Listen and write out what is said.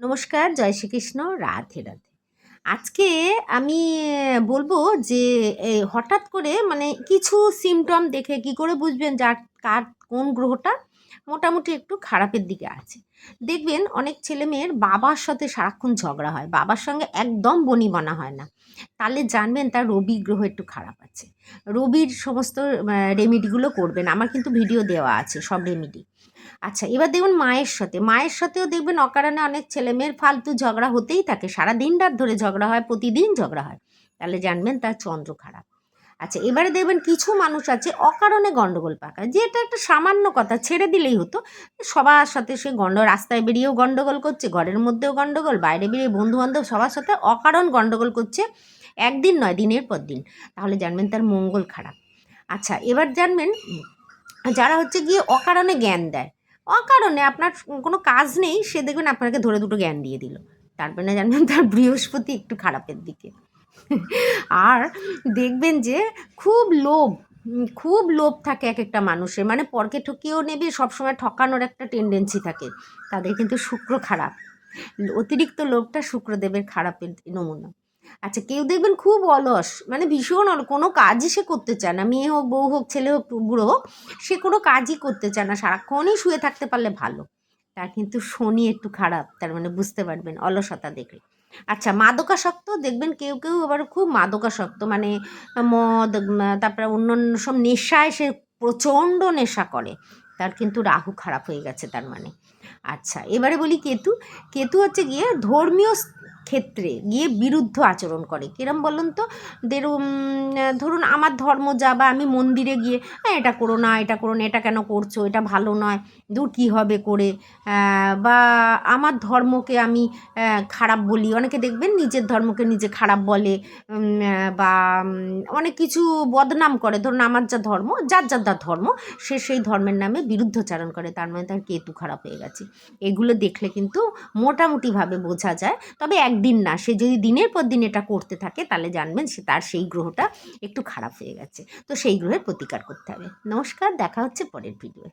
নমস্কার, জয় শ্রীকৃষ্ণ, রাধে রাধে। আজকে আমি বলবো যে হঠাৎ করে মানে কিছু সিমটম দেখে কি করে বুঝবেন যার কার কোন গ্রহটা মোটামুটি একটু খারাপের দিকে আছে। দেখবেন অনেক ছেলেমেয়ের বাবার সাথে সারাক্ষণ ঝগড়া হয়, বাবার সঙ্গে একদম বনিবনা হয় না, তাহলে জানবেন তার রবি গ্রহ একটু খারাপ আছে। রবির সমস্ত রেমেডিগুলো করবেন, আমার কিন্তু ভিডিও দেওয়া আছে সব রেমেডি। আচ্ছা, এবার দেখুন মায়ের সাথেও দেখবেন অকারণে অনেক ছেলেমেয়ের ফালতু ঝগড়া হতেই থাকে, সারা দিন রাত ধরে ঝগড়া হয়, প্রতিদিন ঝগড়া হয়, তাহলে জানবেন তার চন্দ্র খারাপ। আচ্ছা, এবারে দেখবেন কিছু মানুষ আছে অকারণে গন্ডগোল পাকায়, যে এটা একটা সামান্য কথা ছেড়ে দিলেই হতো, সবার সাথে সে রাস্তায় বেরিয়েও গন্ডগোল করছে, ঘরের মধ্যেও গন্ডগোল, বাইরে বেরিয়ে বন্ধু বান্ধব সবার সাথে অকারণ গন্ডগোল করছে, একদিন নয় দিনের পর দিন, তাহলে জানবেন তার মঙ্গল খারাপ। আচ্ছা, এবার জানবেন যারা হচ্ছে গিয়ে অকারণে জ্ঞান দেয়, অকারণে আপনার কোনো কাজ নেই, সে দেখবেন আপনাকে ধরে দুটো জ্ঞান দিয়ে দিল, তারপরে না জানবেন তার বৃহস্পতি একটু খারাপের দিকে। আর দেখবেন যে খুব লোভ, খুব লোভ থাকে এক একটা মানুষের, মানে পরকে ঠকিয়েও নেবে, সবসময় ঠকানোর একটা টেন্ডেন্সি থাকে, তাদের কিন্তু শুক্র খারাপ। অতিরিক্ত লোভটা শুক্রদেবের খারাপের নমুনা। আচ্ছা, কেউ দেখবেন খুব অলস, মানে ভীষণ কোনো কাজই সে করতে চায় না, মেয়ে হোক বউ হোক ছেলে হোক বুড়ো হোক, সে কোনো কাজই করতে চায় না, সারাক্ষণই শুয়ে থাকতে পারলে ভালো, তার কিন্তু শনি একটু খারাপ, তার মানে বুঝতে পারবেন অলসতা দেখলে। আচ্ছা, মাদকাসক্ত দেখবেন কেউ কেউ আবার খুব মাদকাসক্ত, মানে মদ, তারপরে অন্য অন্য সব নেশায় সে প্রচণ্ড নেশা করে, তার কিন্তু রাহু খারাপ হয়ে গেছে তার মানে। আচ্ছা, এবারে বলি কেতু। কেতু হচ্ছে গিয়ে ধর্মীয় ক্ষেত্রে গিয়ে বিরুদ্ধ আচরণ করে, কিরম বলুন তো, ধরুন আমার ধর্ম যা, বা আমি মন্দিরে গিয়ে এটা করো না, এটা করো না, এটা কেন করছো, এটা ভালো নয়, দূর কী হবে করে, বা আমার ধর্মকে আমি খারাপ বলি, অনেকে দেখবেন নিজের ধর্মকে নিজে খারাপ বলে, বা অনেক কিছু বদনাম করে, ধরুন আমার যা ধর্ম, যার যার যার ধর্ম, সে সেই ধর্মের নামে বিরুদ্ধচারণ করে, তার মানে তার কেতু খারাপ হয়ে গেছে। এগুলো দেখলে কিন্তু মোটামুটিভাবে বোঝা যায়, তবে একদিন না, সে যদি দিনের পর দিন এটা করতে থাকে তাহলে জানবেন সে তার সেই গ্রহটা একটু খারাপ হয়ে গেছে, তো সেই গ্রহের প্রতিকার করতে হবে। নমস্কার, দেখা হচ্ছে পরের ভিডিওয়ে।